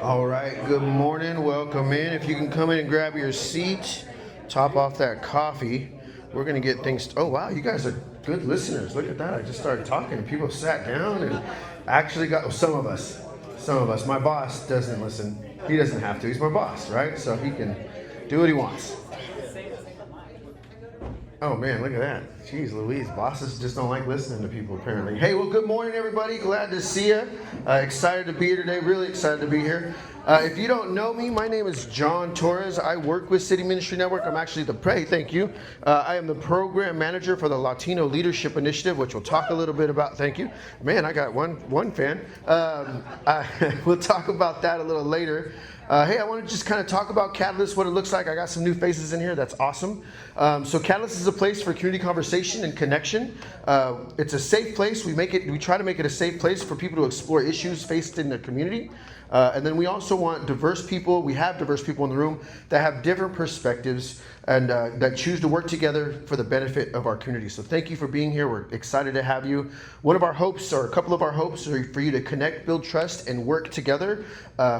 All right, good morning, welcome in. If you can come in and grab your seat, top off that coffee. We're gonna get things, oh wow, you guys are good listeners. Look at that, I just started talking and people sat down and actually got, some of us. My boss doesn't listen. He doesn't have to, he's my boss, right? So he can do what he wants. Oh man, look at that. Jeez Louise, bosses just don't like listening to people apparently. Hey, well, good morning everybody. Glad to see you. Excited to be here today, really excited to be here. If you don't know me, my name is John Torres. I work with City Ministry Network. I'm actually thank you. I am the program manager for the Latino Leadership Initiative, which we'll talk a little bit about. Thank you. Man, I got one fan. We'll talk about that a little later. Hey, I want to just kind of talk about Catalyst, what it looks like. I got some new faces in here. That's awesome. So Catalyst is a place for community conversation and connection. It's a safe place. We try to make it a safe place for people to explore issues faced in their community. And then we also want diverse people. We have diverse people in the room that have different perspectives and that choose to work together for the benefit of our community. So thank you for being here. We're excited to have you. One of our hopes, or a couple of our hopes, are for you to connect, build trust, and work together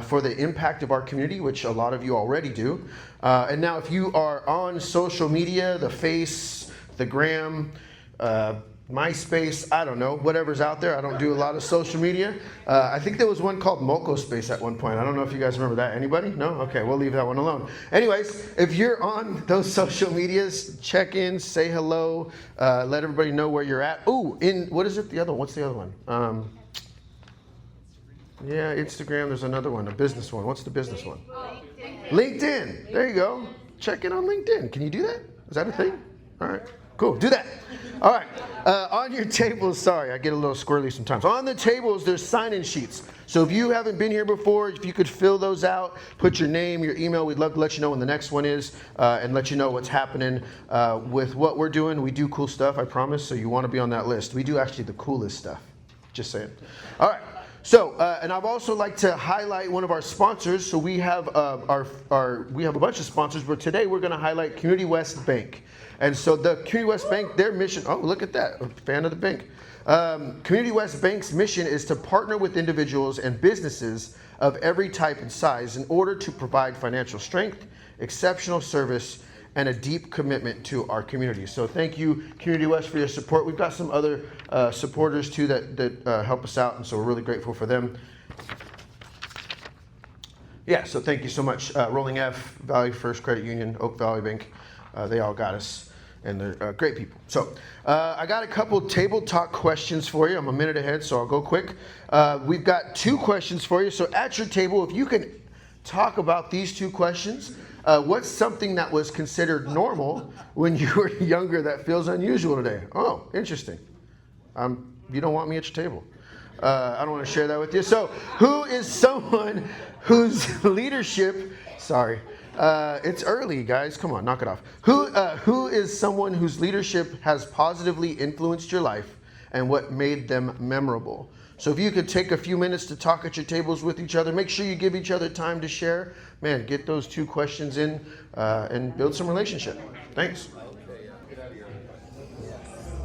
for the impact of our community, which a lot of you already do. And now if you are on social media, the Face, the Gram, MySpace, I don't know, whatever's out there. I don't do a lot of social media. I think there was one called Moco Space at one point. I don't know if you guys remember that. Anybody? No? Okay, we'll leave that one alone. Anyways, if you're on those social medias, check in, say hello, let everybody know where you're at. Ooh, what is it? The other one? What's the other one? Yeah, Instagram. There's another one, a business one. What's the business one? LinkedIn. There you go. Check in on LinkedIn. Can you do that? Is that a thing? All right. Cool, do that. All right, on your tables, sorry, I get a little squirrely sometimes. On the tables, there's sign-in sheets. So if you haven't been here before, if you could fill those out, put your name, your email, we'd love to let you know when the next one is and let you know what's happening with what we're doing. We do cool stuff, I promise, so you want to be on that list. We do actually the coolest stuff, just saying. All right. So, and I'd also like to highlight one of our sponsors. So we have we have a bunch of sponsors, but today we're going to highlight Community West Bank. And so the Community West Bank, their mission, oh, look at that, a fan of the bank. Community West Bank's mission is to partner with individuals and businesses of every type and size in order to provide financial strength, exceptional service, and a deep commitment to our community. So thank you, Community West, for your support. We've got some other supporters too that help us out, and so we're really grateful for them. Yeah, so thank you so much. Rolling F, Valley First Credit Union, Oak Valley Bank, they all got us. And they're great people. So I got a couple table talk questions for you. I'm a minute ahead, so I'll go quick. We've got 2 questions for you. So at your table, if you can talk about these 2 questions. What's something that was considered normal when you were younger that feels unusual today? Oh, interesting. You don't want me at your table. I don't want to share that with you. So who is someone whose leadership, it's early, guys. Come on, knock it off. Who is someone whose leadership has positively influenced your life and what made them memorable? So if you could take a few minutes to talk at your tables with each other, make sure you give each other time to share. Man, get those 2 questions in and build some relationship. Thanks.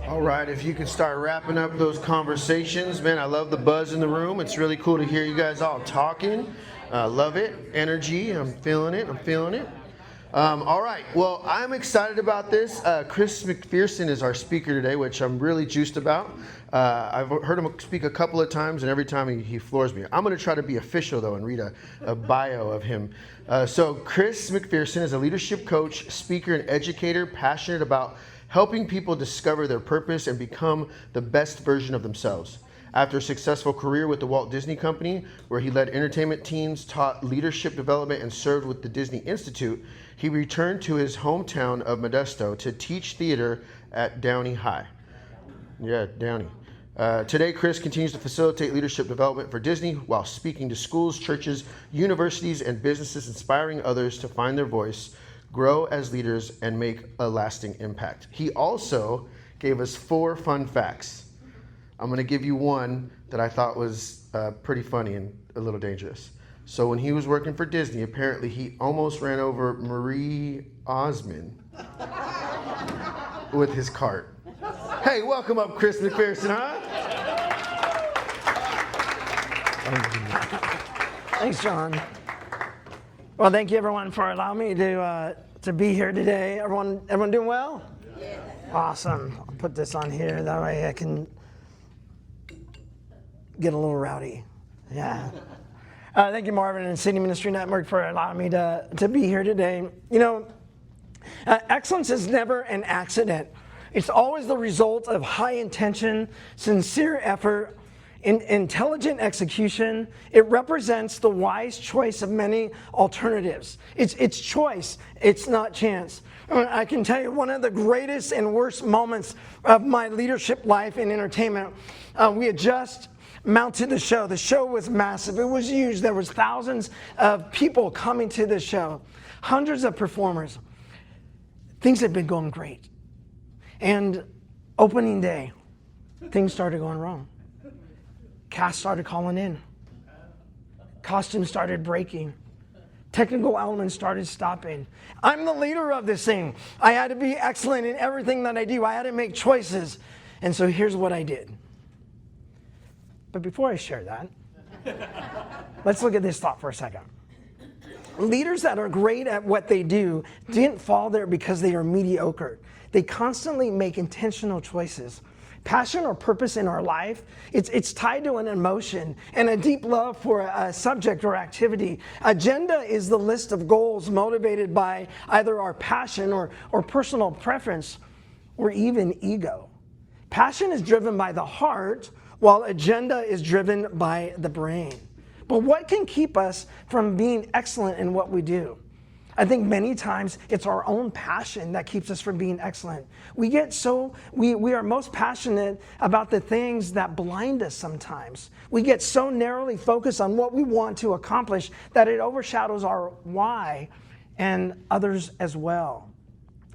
All right, if you can start wrapping up those conversations. Man, I love the buzz in the room. It's really cool to hear you guys all talking. Love it. Energy. I'm feeling it. All right. Well, I'm excited about this. Chris McPherson is our speaker today, which I'm really juiced about. I've heard him speak a couple of times, and every time he floors me. I'm going to try to be official, though, and read a bio of him. So Chris McPherson is a leadership coach, speaker, and educator, passionate about helping people discover their purpose and become the best version of themselves. After a successful career with the Walt Disney Company, where he led entertainment teams, taught leadership development, and served with the Disney Institute, he returned to his hometown of Modesto to teach theater at Downey High. Yeah, Downey. Today, Chris continues to facilitate leadership development for Disney while speaking to schools, churches, universities, and businesses, inspiring others to find their voice, grow as leaders, and make a lasting impact. He also gave us 4 fun facts. I'm going to give you one that I thought was pretty funny and a little dangerous. So when he was working for Disney, apparently he almost ran over Marie Osmond with his cart. Hey, welcome up, Chris McPherson, huh? Thanks, John. Well, thank you, everyone, for allowing me to be here today. Everyone doing well? Yeah. Awesome. I'll put this on here. That way I can get a little rowdy. Yeah. Thank you, Marvin and City Ministry Network, for allowing me to be here today. You know, excellence is never an accident. It's always the result of high intention, sincere effort, intelligent execution. It represents the wise choice of many alternatives. It's choice. It's not chance. I can tell you one of the greatest and worst moments of my leadership life in entertainment. We had just mounted the show. The show was massive. It was huge. There was thousands of people coming to the show, hundreds of performers. Things had been going great. And opening day, things started going wrong. Cast started calling in. Costumes started breaking. Technical elements started stopping. I'm the leader of this thing. I had to be excellent in everything that I do. I had to make choices. And so here's what I did. But before I share that, let's look at this thought for a second. Leaders that are great at what they do didn't fall there because they are mediocre. They constantly make intentional choices. Passion or purpose in our life, it's tied to an emotion and a deep love for a subject or activity. Agenda is the list of goals motivated by either our passion or personal preference or even ego. Passion is driven by the heart, while agenda is driven by the brain. But what can keep us from being excellent in what we do? I think many times it's our own passion that keeps us from being excellent. We are most passionate about the things that blind us sometimes. We get so narrowly focused on what we want to accomplish that it overshadows our why and others as well.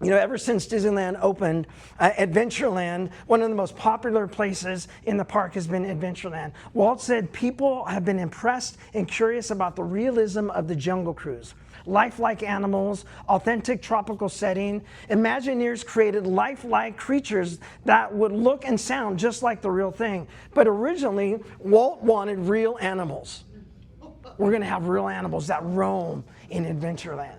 You know, ever since Disneyland opened, Adventureland, one of the most popular places in the park has been Adventureland. Walt said people have been impressed and curious about the realism of the Jungle Cruise. Lifelike animals, authentic tropical setting. Imagineers created lifelike creatures that would look and sound just like the real thing. But originally, Walt wanted real animals. We're going to have real animals that roam in Adventureland.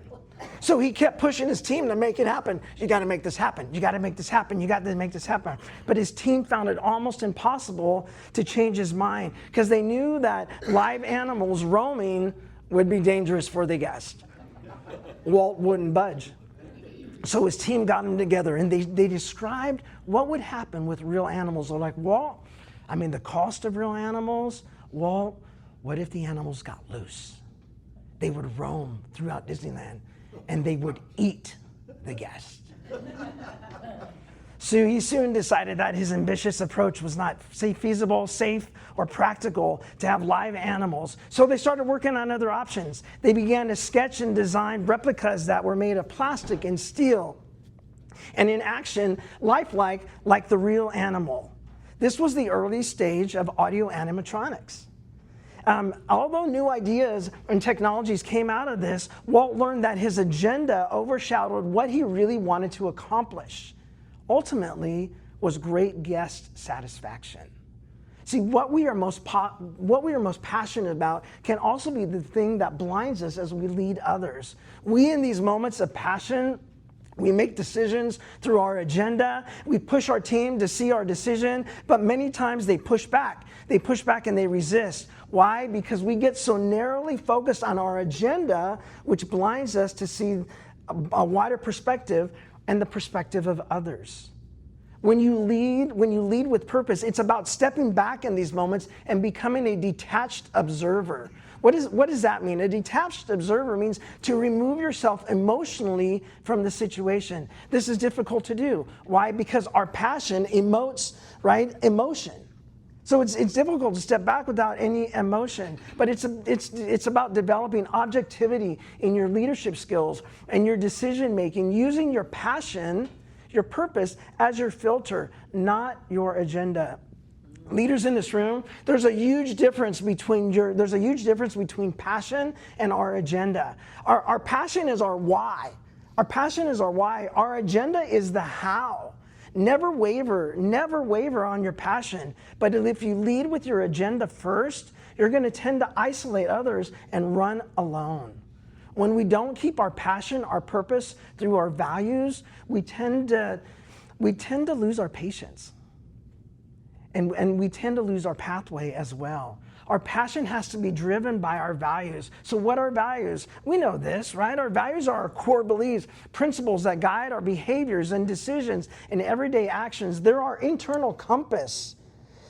So he kept pushing his team to make it happen. You got to make this happen. You got to make this happen. You got to make this happen. But his team found it almost impossible to change his mind because they knew that live animals roaming would be dangerous for the guest. Walt wouldn't budge. So his team got them together and they described what would happen with real animals. They're like, Walt, I mean, the cost of real animals, Walt, what if the animals got loose? They would roam throughout Disneyland and they would eat the guest. So he soon decided that his ambitious approach was not feasible, safe, or practical to have live animals. So they started working on other options. They began to sketch and design replicas that were made of plastic and steel, and in action, lifelike, like the real animal. This was the early stage of audio animatronics. Although new ideas and technologies came out of this, Walt learned that his agenda overshadowed what he really wanted to accomplish. Ultimately, was great guest satisfaction. See, what we are most passionate about can also be the thing that blinds us as we lead others. We, in these moments of passion, we make decisions through our agenda. We push our team to see our decision, but many times they push back. They push back and they resist. Why? Because we get so narrowly focused on our agenda, which blinds us to see a wider perspective and the perspective of others. When you lead with purpose, it's about stepping back in these moments and becoming a detached observer. What does that mean? A detached observer means to remove yourself emotionally from the situation. This is difficult to do. Why? Because our passion emotes, right? Emotion. So it's difficult to step back without any emotion, but it's about developing objectivity in your leadership skills and your decision making, using your passion, your purpose as your filter, not your agenda. Leaders in this room, there's a huge difference between passion and our agenda. Our passion is our why. Our passion is our why. Our agenda is the how. Never waver on your passion. But if you lead with your agenda first, You're going to tend to isolate others and run alone. When we don't keep our passion, our purpose through our values, we tend to lose our patience. And we tend to lose our pathway as well. Our passion has to be driven by our values. So what are values? We know this, right? Our values are our core beliefs, principles that guide our behaviors and decisions and everyday actions. They're our internal compass.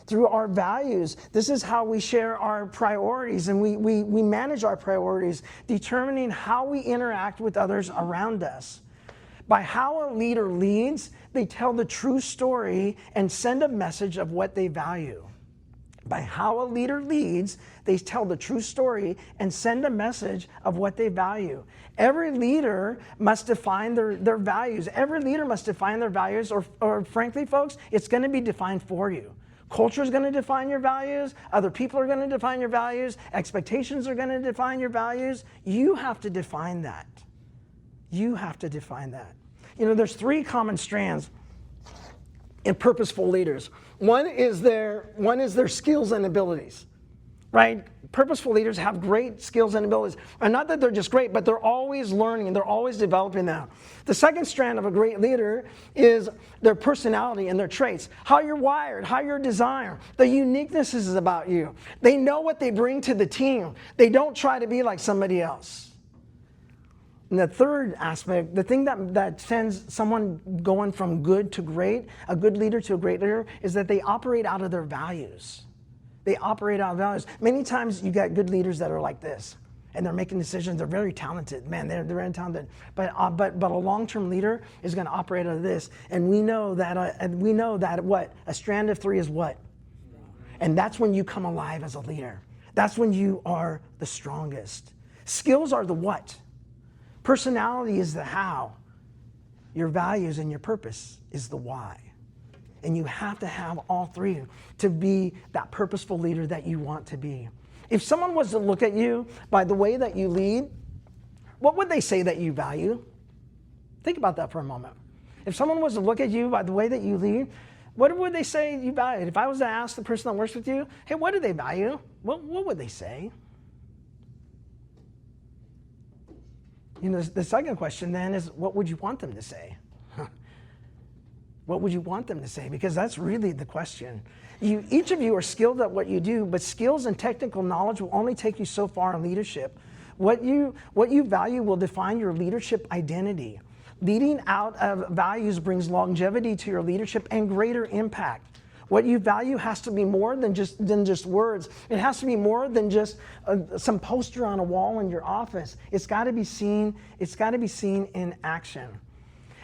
Through our values, this is how we share our priorities, and we manage our priorities, determining how we interact with others around us. By how a leader leads, they tell the true story and send a message of what they value. By how a leader leads, they tell the true story and send a message of what they value. Every leader must define their values. Every leader must define their values, or frankly, folks, it's going to be defined for you. Culture is going to define your values. Other people are going to define your values. Expectations are going to define your values. You have to define that. You have to define that. You know, there's 3 common strands in purposeful leaders. One is their skills and abilities, right? Purposeful leaders have great skills and abilities. And not that they're just great, but they're always learning. They're always developing them. The second strand of a great leader is their personality and their traits. How you're wired, how you're designed. The uniquenesses about you. They know what they bring to the team. They don't try to be like somebody else. And the third aspect, the thing that sends someone going from good to great, a good leader to a great leader, is that they operate out of their values. They operate out of values. Many times you get good leaders that are like this, and they're making decisions. They're very talented. Man, they're very talented. But a long-term leader is going to operate out of this. And we know that what? A strand of 3 is what? And that's when you come alive as a leader. That's when you are the strongest. Skills are the what? Personality is the how. Your values and your purpose is the why. And you have to have all 3 to be that purposeful leader that you want to be. If someone was to look at you by the way that you lead, what would they say that you value? Think about that for a moment. If someone was to look at you by the way that you lead, what would they say you value? If I was to ask the person that works with you, hey, what do they value? What would they say? You know, the second question then is, what would you want them to say? What would you want them to say? Because that's really the question. Each of you are skilled at what you do, but skills and technical knowledge will only take you so far in leadership. What you value will define your leadership identity. Leading out of values brings longevity to your leadership and greater impact. What you value has to be more than just words. It has to be more than just some poster on a wall in your office. It's got to be seen. It's got to be seen in action.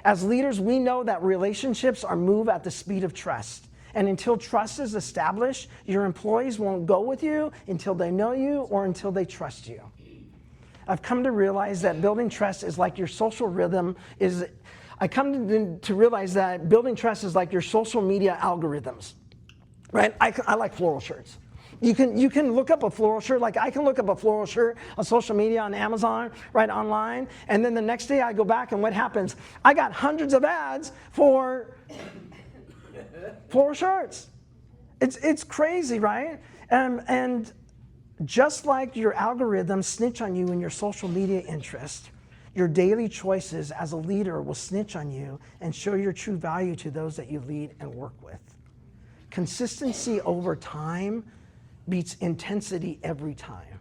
As leaders, we know that relationships are moved at the speed of trust. And until trust is established, your employees won't go with you until they know you or until they trust you. I've come to realize that building trust is like your social rhythm is. I come to realize that building trust is like your social media algorithms, right? I like floral shirts. You can look up a floral shirt, like I can look up a floral shirt on social media, on Amazon, right, online, and then the next day I go back and what happens? I got hundreds of ads for floral shirts. It's crazy, right? And just like your algorithms snitch on you in your social media interest, your daily choices as a leader will snitch on you and show your true value to those that you lead and work with. Consistency over time beats intensity every time.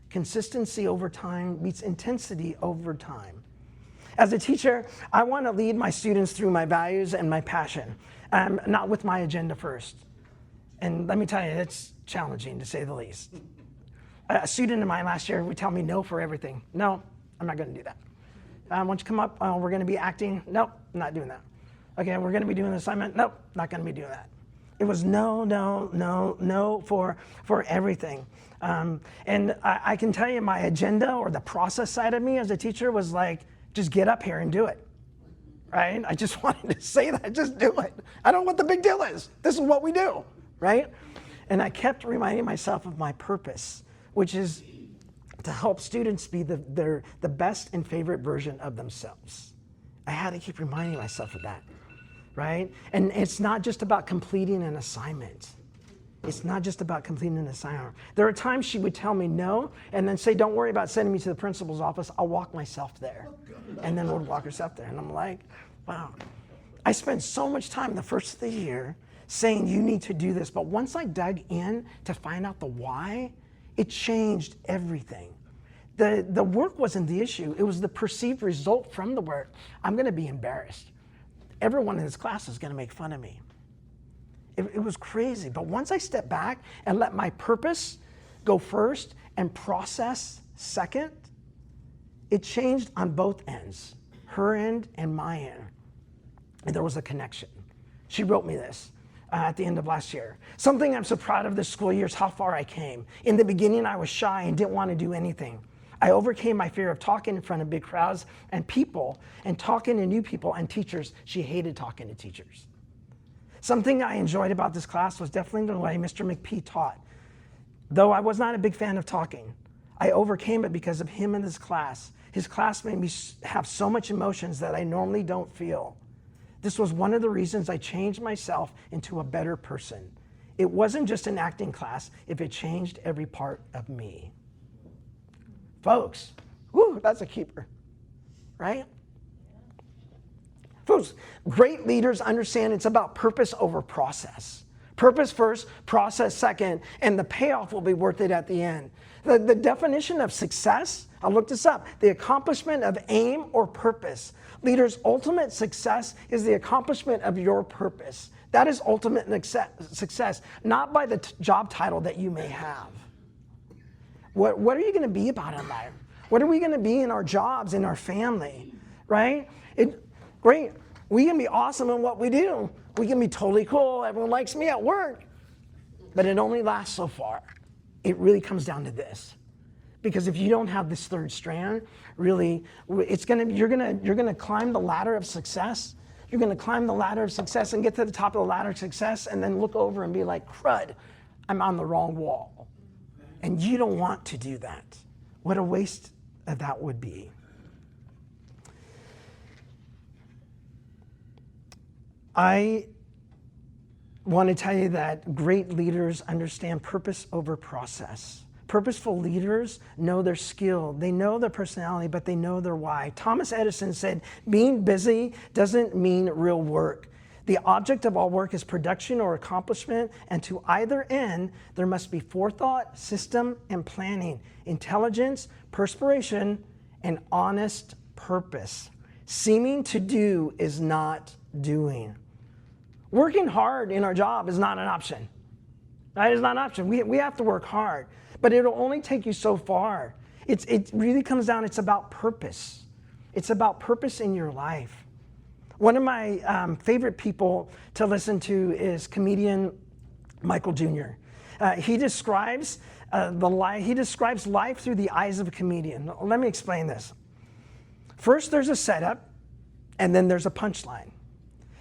Consistency over time beats intensity over time. As a teacher, I want to lead my students through my values and my passion, not with my agenda first. And let me tell you, it's challenging to say the least. A student of mine last year would tell me no for everything. No, I'm not going to do that. Why don't you come up? We're going to be acting. Nope, I'm not doing that. Okay, we're going to be doing an assignment. Nope, not going to be doing that. It was no for everything. And I can tell you my agenda or the process side of me as a teacher was like, just get up here and do it. Right? I just wanted to say that, just do it. I don't know what the big deal is. This is what we do, right? And I kept reminding myself of my purpose, which is to help students be the best and favorite version of themselves. I had to keep reminding myself of that, right? And it's not just about completing an assignment. It's not just about completing an assignment. There are times she would tell me no and then say, don't worry about sending me to the principal's office. I'll walk myself there. And then would walk herself there. And I'm like, wow. I spent so much time the first of the year saying you need to do this. But once I dug in to find out the why, it changed everything. The work wasn't the issue. It was the perceived result from the work. I'm going to be embarrassed. Everyone in this class is going to make fun of me. It was crazy. But once I stepped back and let my purpose go first and process second, it changed on both ends, her end and my end. And there was a connection. She wrote me this at the end of last year. Something I'm so proud of this school year is how far I came. In the beginning, I was shy and didn't want to do anything. I overcame my fear of talking in front of big crowds and people and talking to new people and teachers. She hated talking to teachers. Something I enjoyed about this class was definitely the way Mr. McPhee taught. Though I was not a big fan of talking, I overcame it because of him in this class. His class made me have so much emotions that I normally don't feel. This was one of the reasons I changed myself into a better person. It wasn't just an acting class if it changed every part of me. Folks, whew, that's a keeper, right? Folks, great leaders understand it's about purpose over process. Purpose first, process second, and the payoff will be worth it at the end. The definition of success, I looked this up, the accomplishment of aim or purpose. Leaders' ultimate success is the accomplishment of your purpose. That is ultimate success, not by the job title that you may have. What are you going to be about in life? What are we going to be in our jobs, in our family, right? Great, we can be awesome in what we do. We can be totally cool. Everyone likes me at work. But it only lasts so far. It really comes down to this. Because if you don't have this third strand, really, you're gonna climb the ladder of success. You're gonna climb the ladder of success and get to the top of the ladder of success and then look over and be like, crud, I'm on the wrong wall. And you don't want to do that. What a waste of that would be. I want to tell you that great leaders understand purpose over process. Purposeful leaders know their skill, they know their personality, but they know their why. Thomas Edison said, being busy doesn't mean real work. The object of all work is production or accomplishment, and to either end, there must be forethought, system, and planning, intelligence, perspiration, and honest purpose. Seeming to do is not doing. Working hard in our job is not an option. That is not an option. We have to work hard, but it'll only take you so far. It really comes down, it's about purpose. It's about purpose in your life. One of my favorite people to listen to is comedian Michael Jr. He describes life through the eyes of a comedian. Let me explain this. First, there's a setup, and then there's a punchline.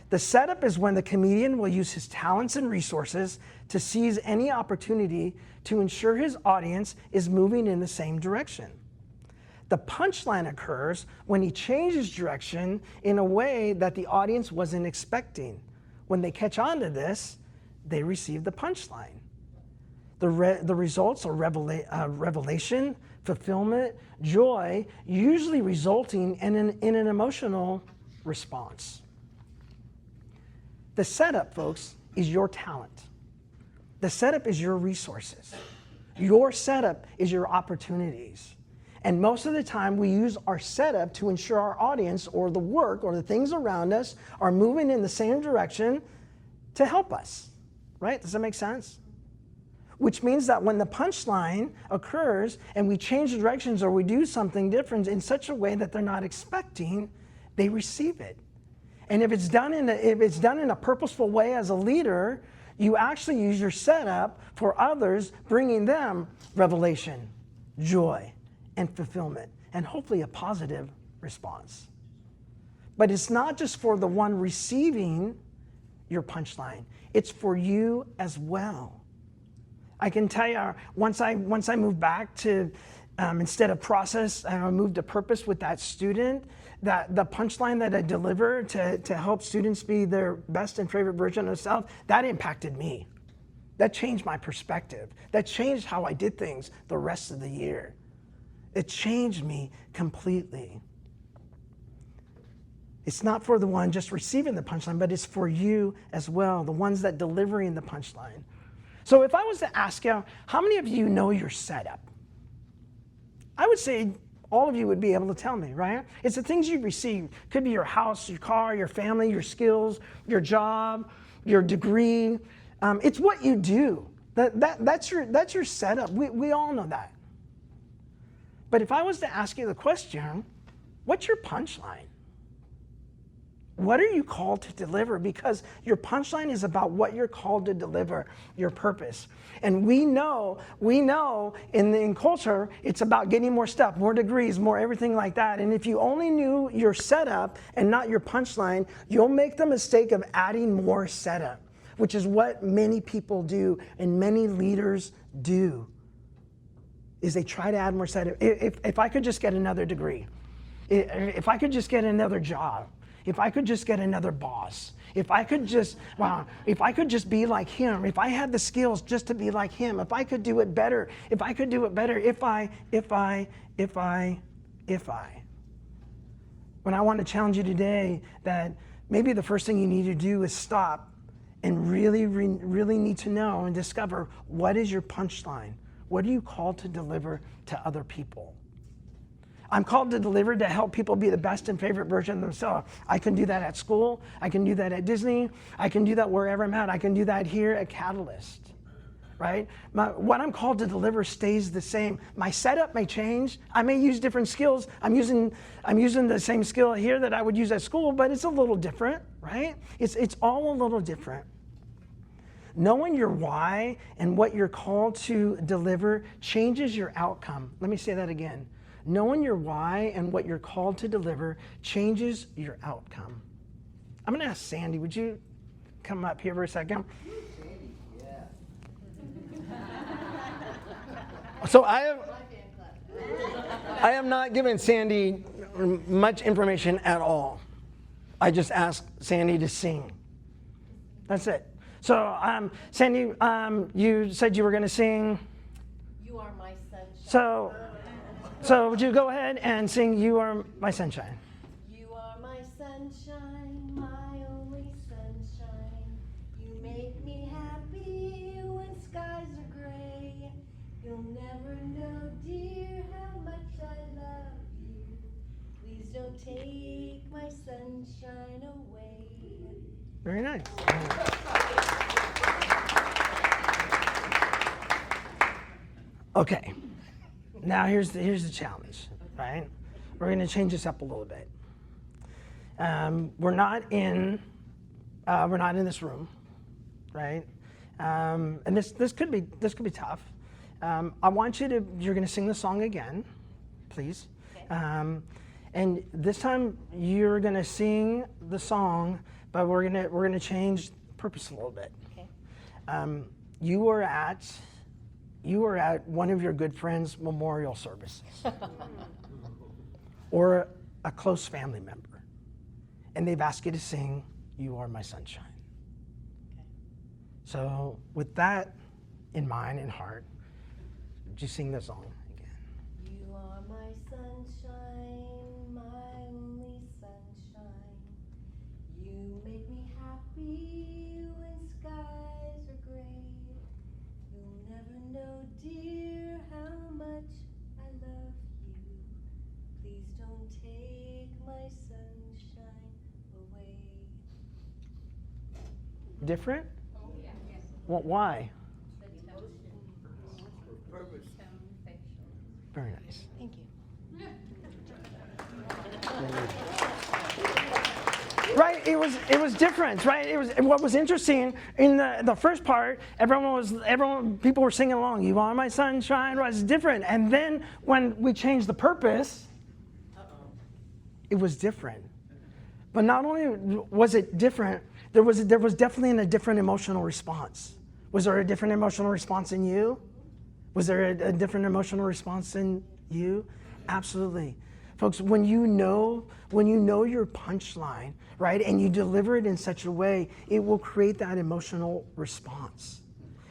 The setup is when the comedian will use his talents and resources to seize any opportunity to ensure his audience is moving in the same direction. The punchline occurs when he changes direction in a way that the audience wasn't expecting. When they catch on to this, they receive the punchline. The results are revelation, fulfillment, joy, usually resulting in an emotional response. The setup, folks, is your talent. The setup is your resources. Your setup is your opportunities. And most of the time, we use our setup to ensure our audience or the work or the things around us are moving in the same direction to help us, right? Does that make sense? Which means that when the punchline occurs and we change directions or we do something different in such a way that they're not expecting, they receive it. And if it's done in a purposeful way as a leader, you actually use your setup for others, bringing them revelation, joy, and fulfillment, and hopefully a positive response. But it's not just for the one receiving your punchline, it's for you as well. I can tell you, once I moved back to, instead of process, I moved to purpose with that student, that the punchline that I delivered to help students be their best and favorite version of themselves, that impacted me. That changed my perspective. That changed how I did things the rest of the year. It changed me completely. It's not for the one just receiving the punchline, but it's for you as well, the ones that delivering the punchline. So if I was to ask you, how many of you know your setup? I would say all of you would be able to tell me, right? It's the things you receive. Could be your house, your car, your family, your skills, your job, your degree. It's what you do. That's your setup. We all know that. But if I was to ask you the question, what's your punchline? What are you called to deliver? Because your punchline is about what you're called to deliver, your purpose. And we know in culture, it's about getting more stuff, more degrees, more everything like that. And if you only knew your setup and not your punchline, you'll make the mistake of adding more setup, which is what many people do and many leaders do, is they try to add more setup. If I could just get another degree, if I could just get another job, if I could just get another boss, if I could just be like him, if I had the skills just to be like him, if I could do it better, if I. When I want to challenge you today that maybe the first thing you need to do is stop and really need to know and discover, what is your punchline? What are you called to deliver to other people? I'm called to deliver to help people be the best and favorite version of themselves. I can do that at school. I can do that at Disney. I can do that wherever I'm at. I can do that here at Catalyst, right? What I'm called to deliver stays the same. My setup may change. I may use different skills. I'm using the same skill here that I would use at school, but it's a little different, right? It's all a little different. Knowing your why and what you're called to deliver changes your outcome. Let me say that again. Knowing your why and what you're called to deliver changes your outcome. I'm going to ask Sandy, would you come up here for a second? Sandy, yeah. So I am not giving Sandy much information at all. I just asked Sandy to sing. That's it. So Sandy, you said you were going to sing. You Are My Sunshine. So would you go ahead and sing You Are My Sunshine? You are my sunshine, my only sunshine. You make me happy when skies are gray. You'll never know, dear, how much I love you. Please don't take my sunshine away. Very nice. Okay. Now here's the challenge, right? We're going to change this up a little bit. We're not in this room, right? And this could be tough. I want you're going to sing the song again, please. Okay. And this time you're going to sing the song, but we're going to change purpose a little bit. Okay. You were at one of your good friends' memorial services or a close family member, and they've asked you to sing You Are My Sunshine. Okay. So with that in mind and heart, would you sing the song again? You are my sunshine, my only sunshine. You make me happy when skies are gray. You'll never know, dear, how much I love you. Please don't take my sunshine away. Different? Oh, yeah. Yes. Well, why? The tone. Purpose. Tone, facial. Very nice. Thank you. Right, it was different, right? What was interesting in the first part, people were singing along, You Are My Sunshine, was different. And then when we changed the purpose, it was different. But not only was it different, there was definitely a different emotional response. Was there a different emotional response in you? Was there a different emotional response in you? Absolutely. Folks, when you know your punchline, right, and you deliver it in such a way, it will create that emotional response.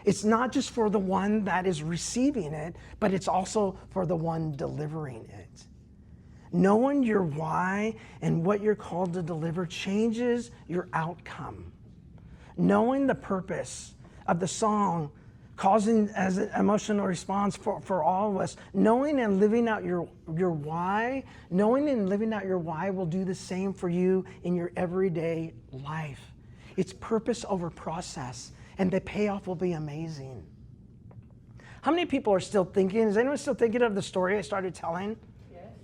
It's not just for the one that is receiving it, but it's also for the one delivering it. Knowing your why and what you're called to deliver changes your outcome. Knowing the purpose of the song causing as an emotional response for all of us, knowing and living out your why, knowing and living out your why will do the same for you in your everyday life. It's purpose over process, and the payoff will be amazing. How many people are still thinking, is anyone still thinking of the story I started telling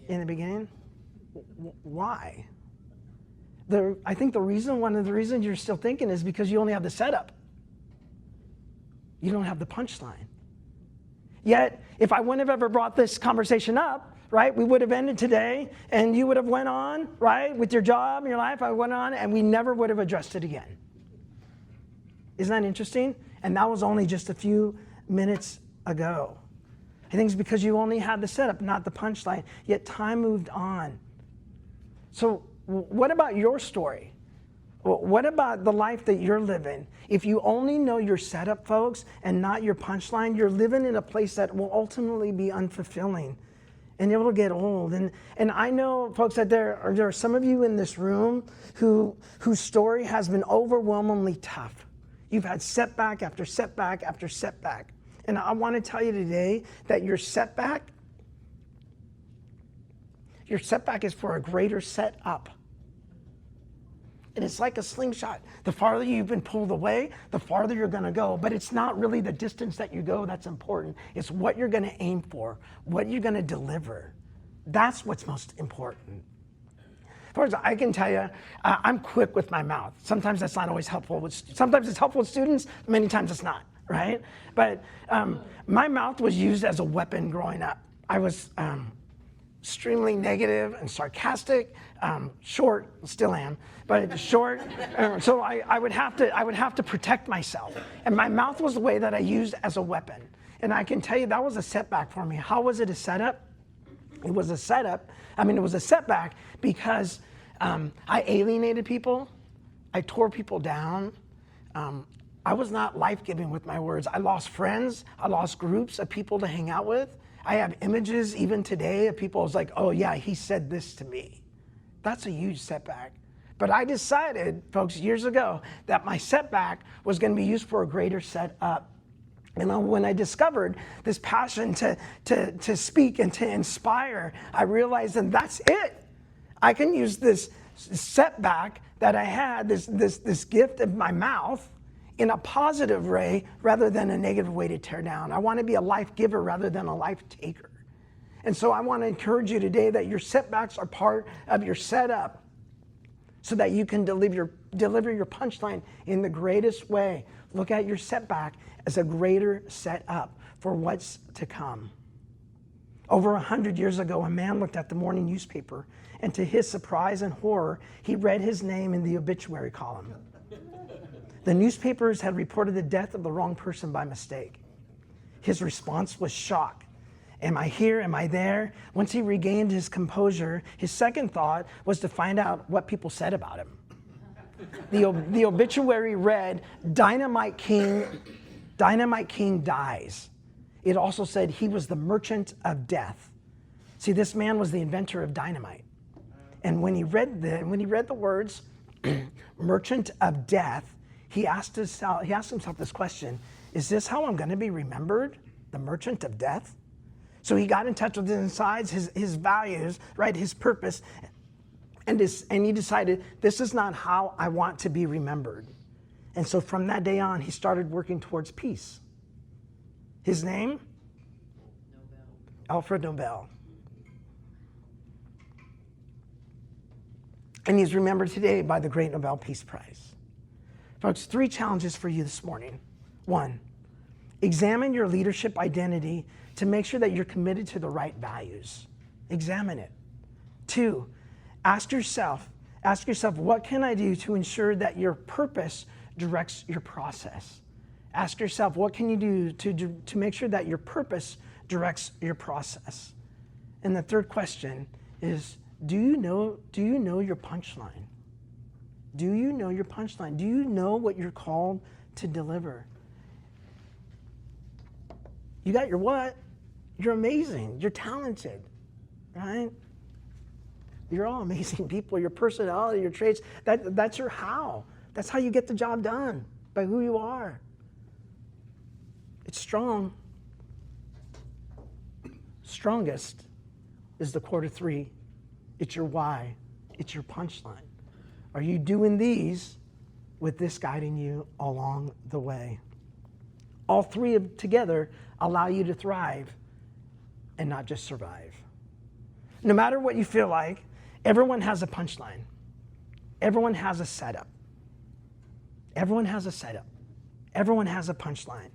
in the beginning? Why? I think one of the reasons you're still thinking is because you only have the setup. You don't have the punchline. Yet, if I wouldn't have ever brought this conversation up, right, we would have ended today and you would have went on, right, with your job and your life, I went on and we never would have addressed it again. Isn't that interesting? And that was only just a few minutes ago. I think it's because you only had the setup, not the punchline, yet time moved on. So what about your story? What about the life that you're living? If you only know your setup, folks, and not your punchline, you're living in a place that will ultimately be unfulfilling, and it will get old. And I know, folks, that there are some of you in this room whose story has been overwhelmingly tough. You've had setback after setback after setback. And I want to tell you today that your setback is for a greater setup. And it's like a slingshot. The farther you've been pulled away, the farther you're going to go. But it's not really the distance that you go that's important. It's what you're going to aim for, what you're going to deliver. That's what's most important. First, I can tell you, I'm quick with my mouth. Sometimes that's not always helpful. Sometimes it's helpful with students. Many times it's not, right? But my mouth was used as a weapon growing up. I was extremely negative and sarcastic, short, still am, but short. So I would have to protect myself, and my mouth was the way that I used as a weapon. And I can tell you that was a setback for me. How was it a setup? It was a setup. It was a setback because I alienated people, I tore people down. I was not life-giving with my words. I lost friends. I lost groups of people to hang out with. I have images even today of people who's like, oh yeah, he said this to me. That's a huge setback. But I decided, folks, years ago, that my setback was going to be used for a greater setup. And when I discovered this passion to speak and to inspire, I realized that that's it. I can use this setback that I had, this gift of my mouth, in a positive way rather than a negative way to tear down. I want to be a life giver rather than a life taker. And so I want to encourage you today that your setbacks are part of your setup so that you can deliver your punchline in the greatest way. Look at your setback as a greater setup for what's to come. Over 100 years ago, a man looked at the morning newspaper, and to his surprise and horror, he read his name in the obituary column. The newspapers had reported the death of the wrong person by mistake. His response was shock. Am I here? Am I there? Once he regained his composure, his second thought was to find out what people said about him. The obituary read, Dynamite King dies. It also said he was the merchant of death. See, this man was the inventor of dynamite. And when he read the words, merchant of death, he asked himself this question: is this how I'm going to be remembered? The merchant of death? So he got in touch with his insides, his values, right, his purpose, and he decided, this is not how I want to be remembered. And so from that day on, he started working towards peace. His name? Alfred Nobel. And he's remembered today by the Great Nobel Peace Prize. Folks, 3 challenges for you this morning. 1, examine your leadership identity to make sure that you're committed to the right values. Examine it. 2, ask yourself, what can I do to ensure that your purpose directs your process? Ask yourself, what can you do to make sure that your purpose directs your process? And the third question is, do you know your punchline? Do you know your punchline? Do you know what you're called to deliver? You got your what? You're amazing. You're talented, right? You're all amazing people. Your personality, your traits, that's your how. That's how you get the job done, by who you are. It's strong. Strongest is the quarter three. It's your why. It's your punchline. Are you doing these with this guiding you along the way? All three together allow you to thrive and not just survive. No matter what you feel like, everyone has a punchline. Everyone has a setup. Everyone has a setup. Everyone has a punchline.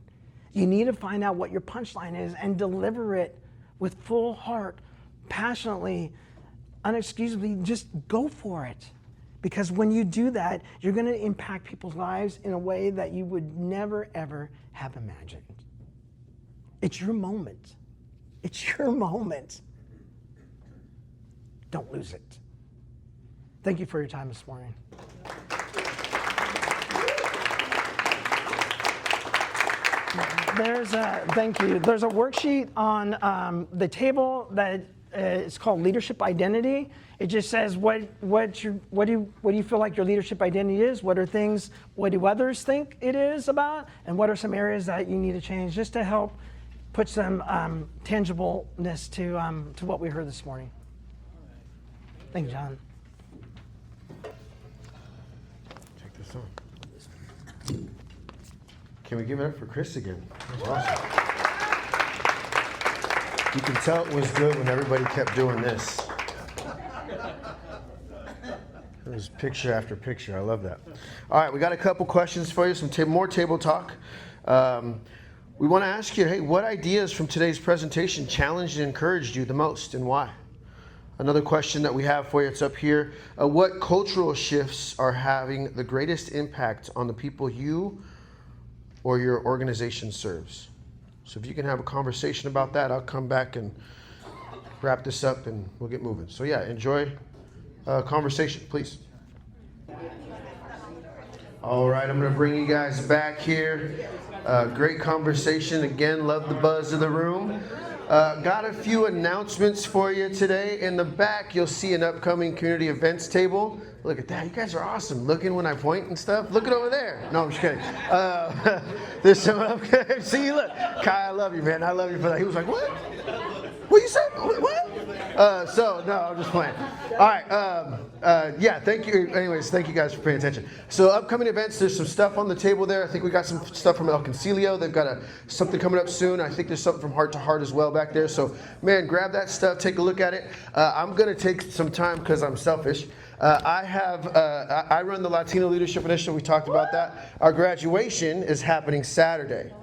You need to find out what your punchline is and deliver it with full heart, passionately, unexcusably. Just go for it. Because when you do that, you're going to impact people's lives in a way that you would never, ever have imagined. It's your moment. It's your moment. Don't lose it. Thank you for your time this morning. Thank you. There's a worksheet on the table that is called Leadership Identity. It just says what do you feel like your leadership identity is? What do others think it is about? And what are some areas that you need to change, just to help put some tangibleness to what we heard this morning. Thank you, John. Take this on. Can we give it up for Chris again? That was awesome. You can tell it was good when everybody kept doing this. It was picture after picture. I love that. All right, we got a couple questions for you, some more table talk. We want to ask you, hey, what ideas from today's presentation challenged and encouraged you the most, and why? Another question that we have for you, it's up here. What cultural shifts are having the greatest impact on the people you or your organization serves? So if you can have a conversation about that, I'll come back and wrap this up and we'll get moving. So yeah, enjoy conversation, please. All right, I'm going to bring you guys back here. Great conversation. Again, love the buzz of the room. Got a few announcements for you today. In the back, you'll see an upcoming community events table. Look at that. You guys are awesome. Looking when I point and stuff. Look it over there. No, I'm just kidding. There's some see, look. Kai, I love you, man. I love you for that. He was like, what? What you said? What? So, no, I'm just playing. All right. Yeah, thank you. Anyways, thank you guys for paying attention. So, upcoming events, there's some stuff on the table there. I think we got some stuff from El Concilio. They've got something coming up soon. I think there's something from Heart to Heart as well back there. So, man, grab that stuff. Take a look at it. I'm going to take some time because I'm selfish. I run the Latino Leadership Initiative. We talked about that. Our graduation is happening Saturday.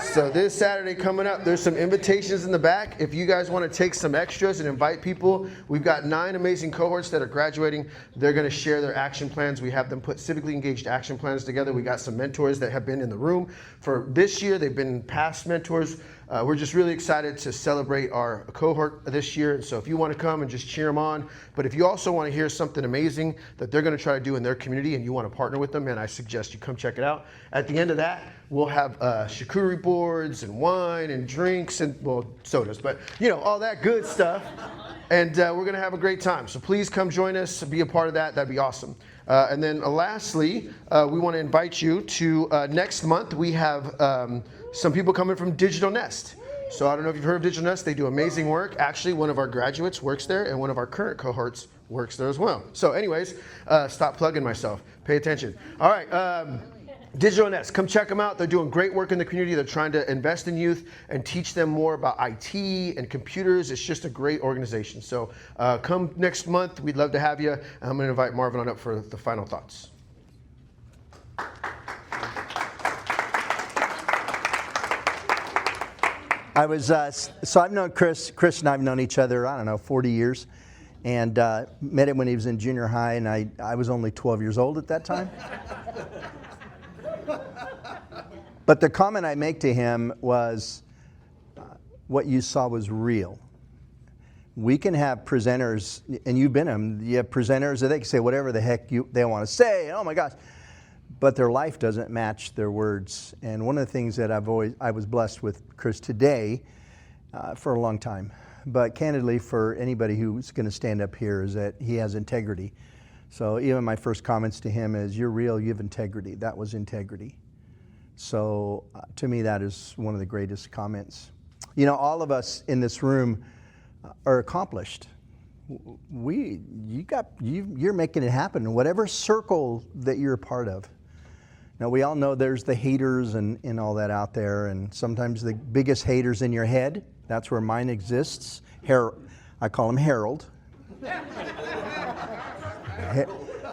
So this Saturday coming up, there's some invitations in the back. If you guys want to take some extras and invite people, we've got 9 amazing cohorts that are graduating. They're going to share their action plans. We have them put civically engaged action plans together. We got some mentors that have been in the room for this year. They've been past mentors. We're just really excited to celebrate our cohort this year. And so if you want to come and just cheer them on, but if you also want to hear something amazing that they're going to try to do in their community and you want to partner with them, man, I suggest you come check it out. At the end of that, we'll have charcuterie boards and wine and drinks and, well, sodas, but, you know, all that good stuff. And we're going to have a great time. So please come join us, be a part of that. That'd be awesome. And then lastly, we want to invite you to next month, we have some people coming from Digital Nest. So I don't know if you've heard of Digital Nest. They do amazing work. Actually, one of our graduates works there, and one of our current cohorts works there as well. So anyways, stop plugging myself. Pay attention. All right. Digital Nest, come check them out. They're doing great work in the community. They're trying to invest in youth and teach them more about IT and computers. It's just a great organization. So come next month. We'd love to have you. I'm going to invite Marvin on up for the final thoughts. So I've known Chris and I've known each other, I don't know, 40 years. And met him when he was in junior high, and I was only 12 years old at that time. But the comment I make to him was, what you saw was real. We can have presenters, and you've been them, you have presenters that they can say whatever the heck they want to say, oh my gosh. but their life doesn't match their words. And one of the things that I was blessed with Chris today for a long time, but candidly for anybody who's going to stand up here, is that he has integrity. So even my first comments to him is, you're real, you have integrity. That was integrity. So to me, that is one of the greatest comments. You know, all of us in this room are accomplished. You're making it happen in whatever circle that you're a part of. Now, we all know there's the haters and all that out there, and sometimes the biggest haters in your head. That's where mine exists. I call him Harold.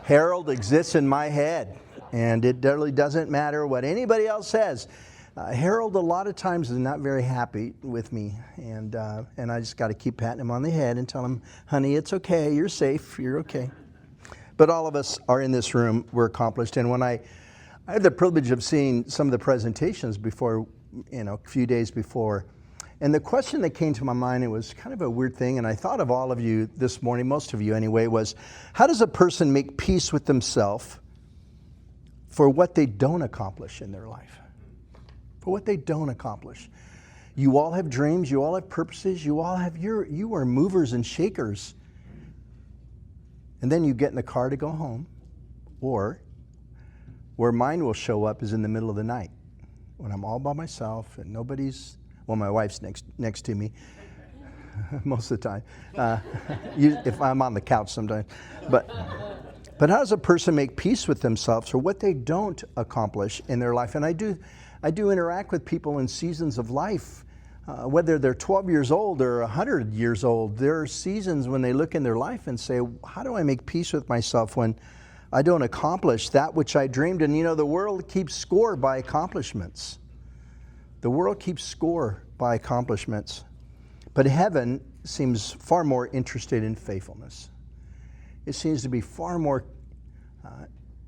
Harold exists in my head, and it really doesn't matter what anybody else says. Harold, a lot of times, is not very happy with me, and I just got to keep patting him on the head and tell him, honey, it's okay, you're safe, you're okay. But all of us are in this room, we're accomplished, and when I had the privilege of seeing some of the presentations before, a few days before, and the question that came to my mind, it was kind of a weird thing, and I thought of all of you this morning, most of you anyway, was how does a person make peace with themselves for what they don't accomplish in their life? For what they don't accomplish. You all have dreams, you all have purposes, you are movers and shakers. And then you get in the car to go home, or where mine will show up is in the middle of the night, when I'm all by myself and nobody's, well, my wife's next to me most of the time, if I'm on the couch sometimes. But how does a person make peace with themselves for what they don't accomplish in their life? And I do interact with people in seasons of life, whether they're 12 years old or 100 years old. There are seasons when they look in their life and say, how do I make peace with myself when I don't accomplish that which I dreamed? And the world keeps score by accomplishments. The world keeps score by accomplishments. But heaven seems far more interested in faithfulness. It seems to be far more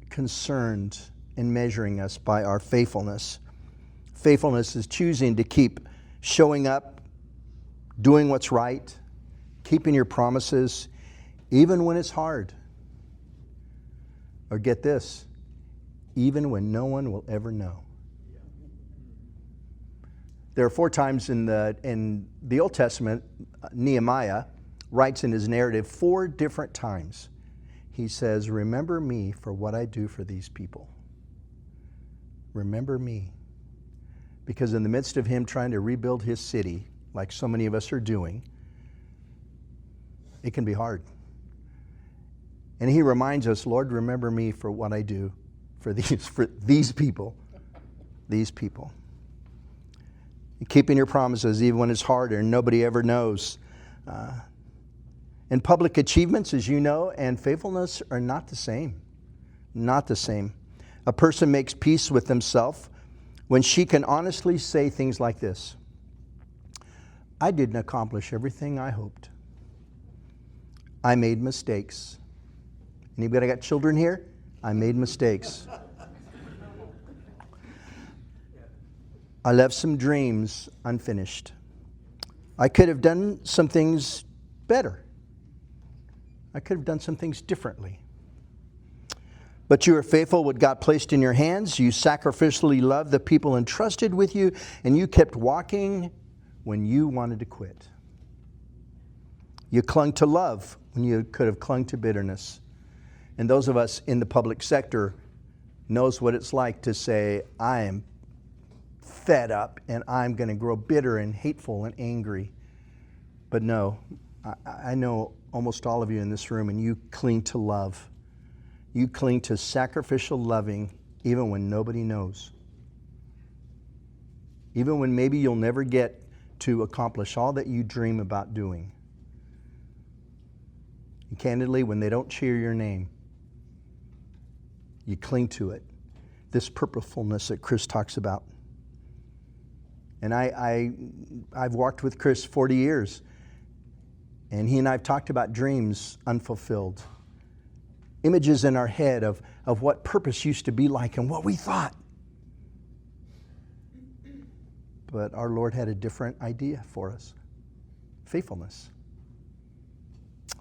concerned in measuring us by our faithfulness. Faithfulness is choosing to keep showing up, doing what's right, keeping your promises, even when it's hard. Or get this, even when no one will ever know. There are 4 times in the Old Testament, Nehemiah writes in his narrative 4 different times. He says, remember me for what I do for these people. Remember me. Because in the midst of him trying to rebuild his city, like so many of us are doing, it can be hard. And he reminds us, Lord, remember me for what I do for these people. These people. Keeping your promises even when it's hard and nobody ever knows. And public achievements, as you know, and faithfulness are not the same. Not the same. A person makes peace with themselves when she can honestly say things like this. I didn't accomplish everything I hoped. I made mistakes. Anybody got children here? I made mistakes. I left some dreams unfinished. I could have done some things better. I could have done some things differently. But you are faithful what God placed in your hands. You sacrificially loved the people entrusted with you, and you kept walking when you wanted to quit. You clung to love when you could have clung to bitterness. And those of us in the public sector knows what it's like to say, I am fed up and I'm going to grow bitter and hateful and angry. But no, I know almost all of you in this room, and you cling to love. You cling to sacrificial loving even when nobody knows. Even when maybe you'll never get to accomplish all that you dream about doing. And candidly, when they don't cheer your name, you cling to it. This purposefulness that Chris talks about. And I've walked with Chris 40 years, and he and I have talked about dreams unfulfilled. Images in our head of what purpose used to be like and what we thought. But our Lord had a different idea for us. Faithfulness.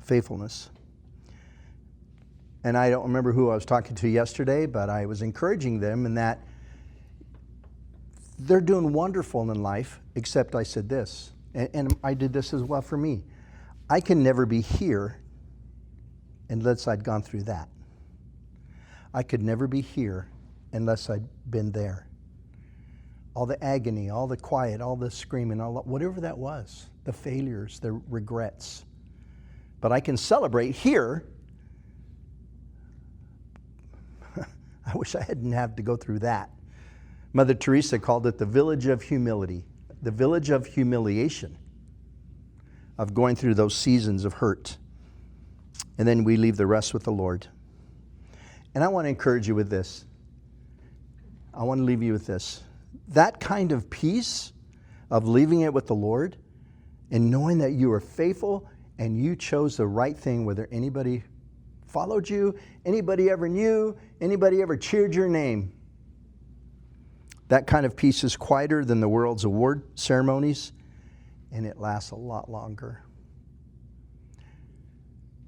Faithfulness. And I don't remember who I was talking to yesterday, but I was encouraging them in that they're doing wonderful in life, except I said this, and I did this as well for me. I can never be here unless I'd gone through that. I could never be here unless I'd been there. All the agony, all the quiet, all the screaming, whatever that was, the failures, the regrets. But I can celebrate here. I wish I hadn't had to go through that. Mother Teresa called it the village of humility, the village of humiliation, of going through those seasons of hurt. And then we leave the rest with the Lord. And I want to encourage you with this. I want to leave you with this. That kind of peace of leaving it with the Lord and knowing that you are faithful and you chose the right thing, whether anybody followed you, anybody ever knew, anybody ever cheered your name. That kind of peace is quieter than the world's award ceremonies, and it lasts a lot longer.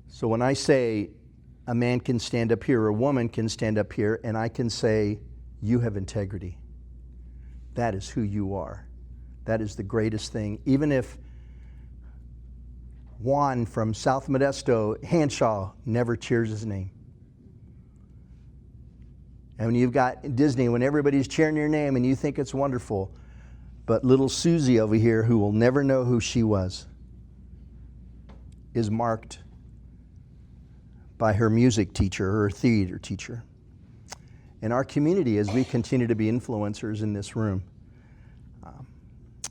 So when I say a man can stand up here, or a woman can stand up here, and I can say, you have integrity. That is who you are. That is the greatest thing. Even if Juan from South Modesto, Hanshaw, never cheers his name. And when you've got Disney, when everybody's cheering your name and you think it's wonderful, but little Susie over here, who will never know who she was, is marked by her music teacher, her theater teacher. In our community, as we continue to be influencers in this room,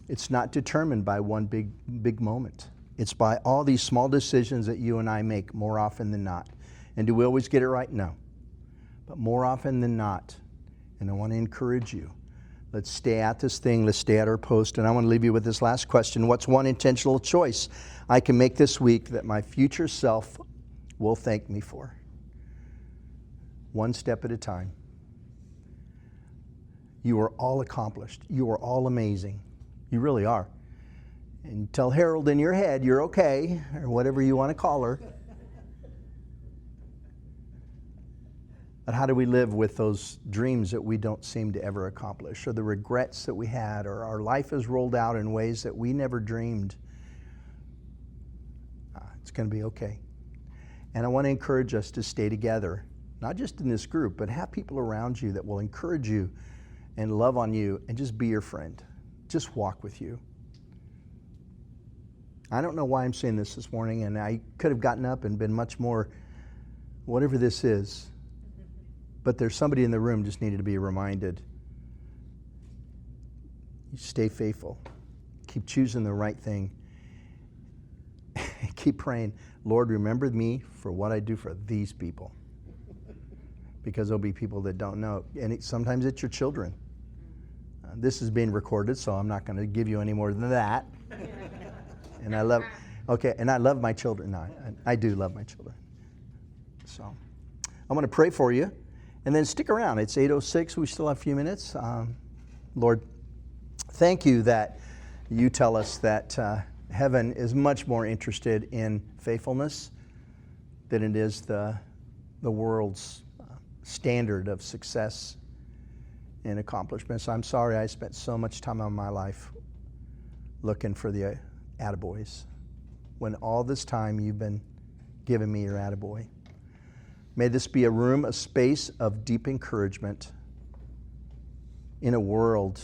it's not determined by one big moment. It's by all these small decisions that you and I make more often than not. And do we always get it right? No. But more often than not, and I want to encourage you, let's stay at this thing, let's stay at our post. And I want to leave you with this last question. What's one intentional choice I can make this week that my future self will thank me for? One step at a time. You are all accomplished. You are all amazing. You really are. And tell Harold in your head you're okay, or whatever you want to call her. But how do we live with those dreams that we don't seem to ever accomplish, or the regrets that we had, or our life has rolled out in ways that we never dreamed? It's going to be okay. And I want to encourage us to stay together, not just in this group, but have people around you that will encourage you and love on you and just be your friend. Just walk with you. I don't know why I'm saying this morning, and I could have gotten up and been much more, whatever this is. But there's somebody in the room just needed to be reminded. You stay faithful. Keep choosing the right thing. Keep praying, Lord, remember me for what I do for these people. Because there'll be people that don't know. And sometimes it's your children. This is being recorded, so I'm not going to give you any more than that. And I love my children. No, I do love my children. So I'm going to pray for you. And then stick around. It's 8:06. We still have a few minutes. Lord, thank you that you tell us that heaven is much more interested in faithfulness than it is the world's standard of success and accomplishments. I'm sorry I spent so much time of my life looking for the attaboys, when all this time you've been giving me your attaboy. May this be a room, a space of deep encouragement in a world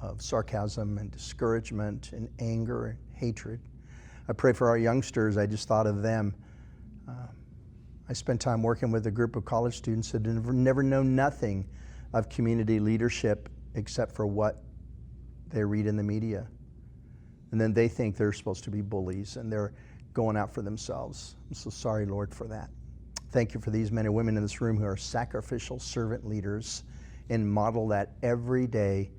of sarcasm and discouragement and anger and hatred. I pray for our youngsters. I just thought of them. I spent time working with a group of college students that had never known nothing of community leadership except for what they read in the media. And then they think they're supposed to be bullies and they're going out for themselves. I'm so sorry, Lord, for that. Thank you for these men and women in this room who are sacrificial servant leaders and model that every day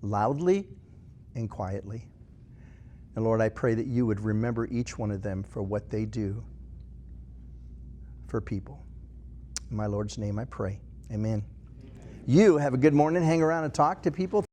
loudly and quietly. And Lord, I pray that you would remember each one of them for what they do for people. In my Lord's name I pray. Amen. You have a good morning. Hang around and talk to people.